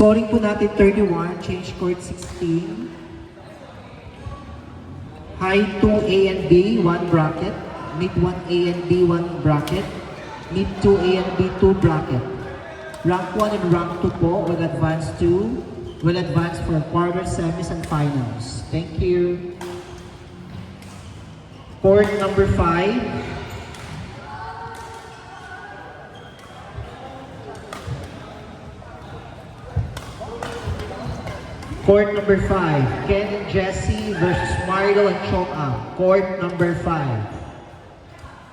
Scoring po natin 31, change court 16. High 2A and B, 1 bracket. Mid 1A and B, 1 bracket. Mid 2A and B, 2 bracket. Rank 1 and rank 2 po will advance for quarter, semis, and finals. Thank you. Court number 5. Court number 5, Ken and Jesse versus Marlo and Chong Am. Court number 5.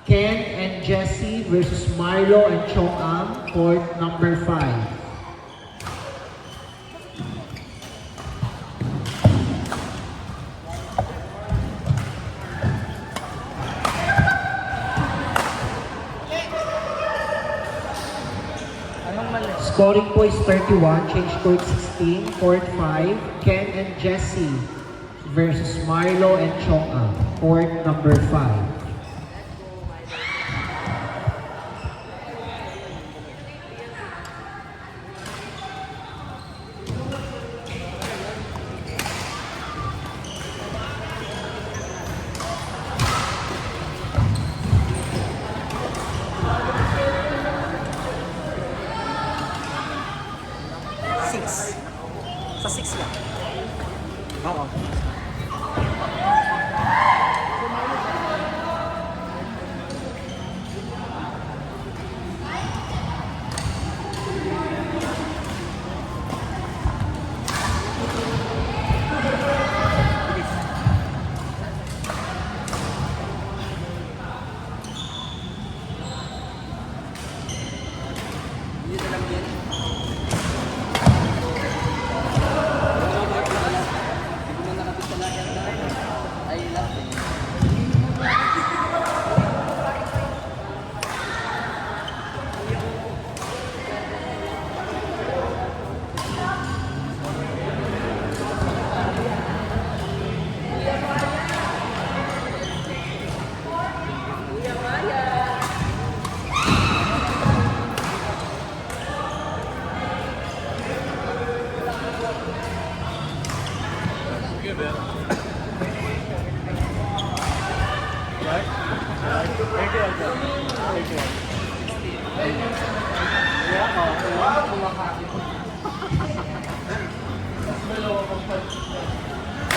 Ken and Jesse versus Marlo and Chong Am. Court number 5. Scoring po is 31, change court 16, court 5, Ken and Jesse versus Marlo and Chong Am. Court number 5. Sa 6 lang. Oo. Dito lang yan.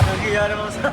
Nangyayari mo sa...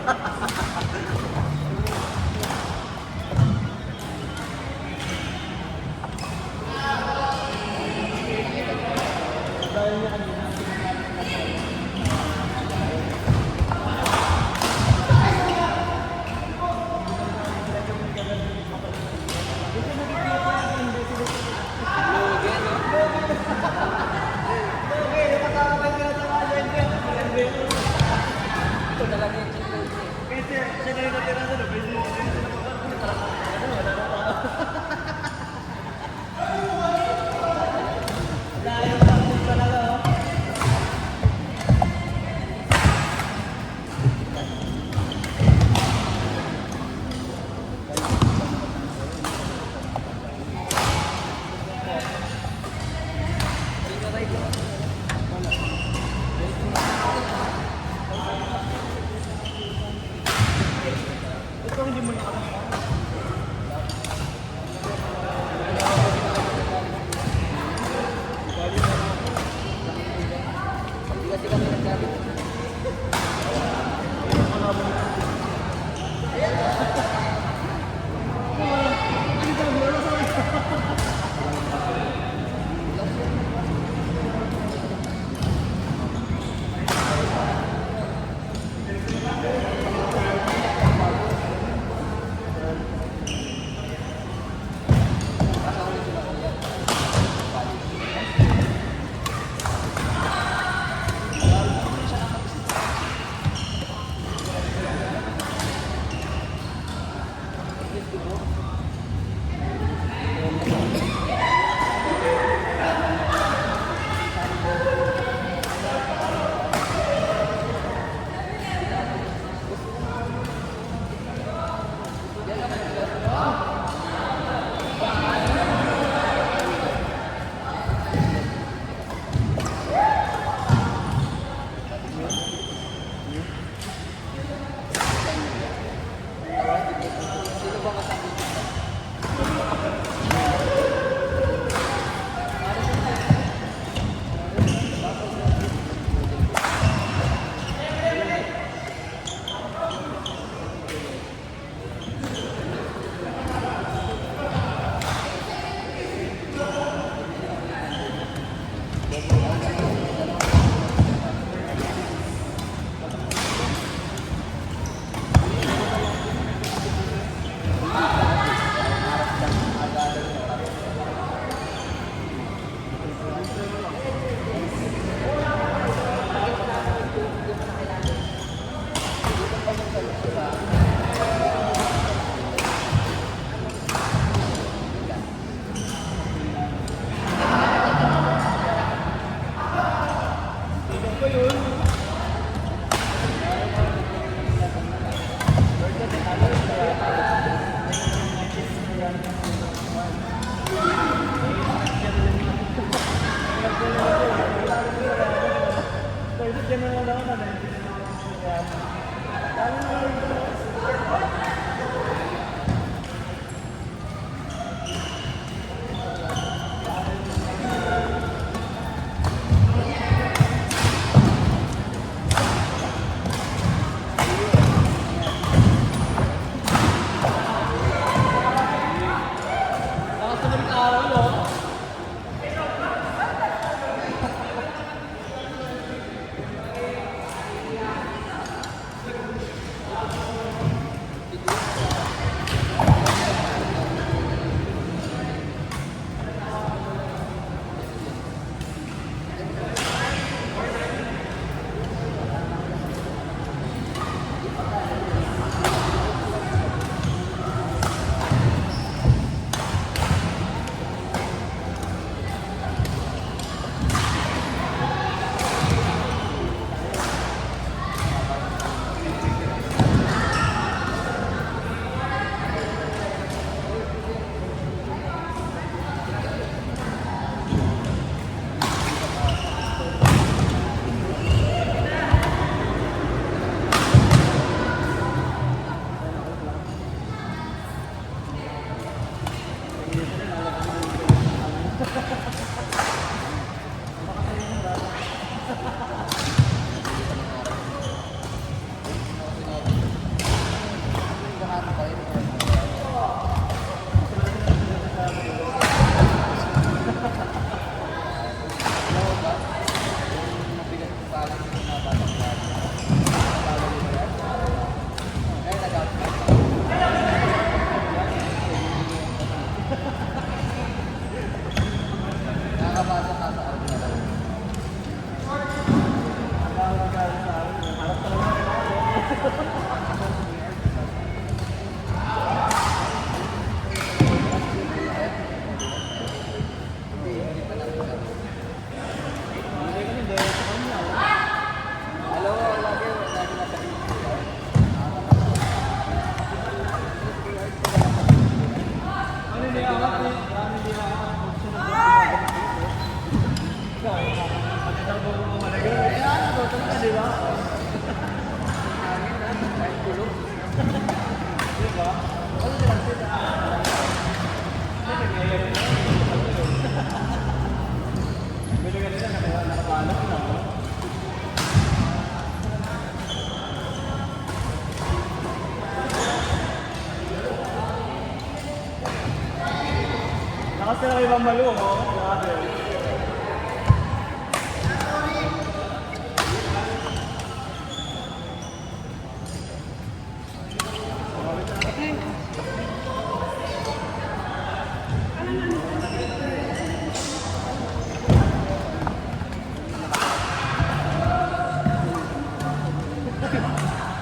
na kay Mamalu, oh. Grabe.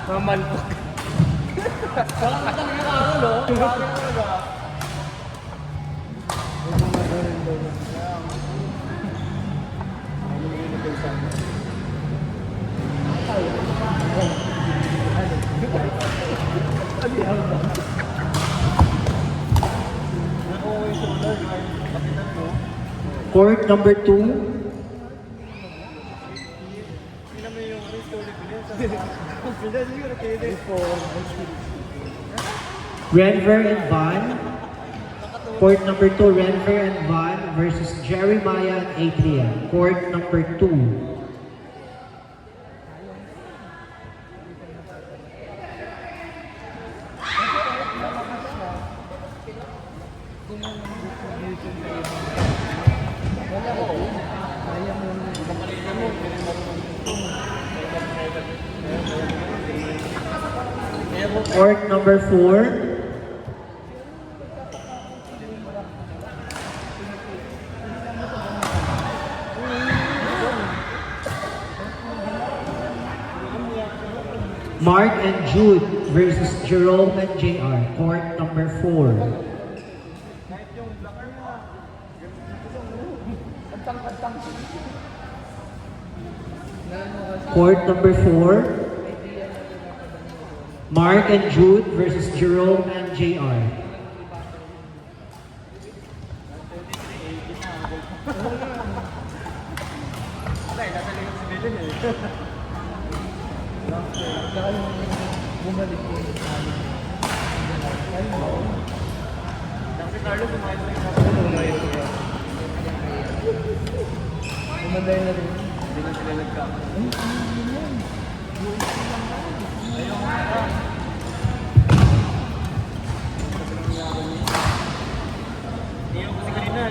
Mamalpok. Walang matang yung ako, no? Grabe talaga. Court number 2. Renver and Van. Court number 2, Renver and Van versus Jeremiah and Adrian. Court number 2. Court number 4. Mark and Jude versus Jerome and JR. Court number 4. Court number 4. Mark and Jude versus Jerome and JR. Bumanday na rin. Hindi na sila nagkakaroon.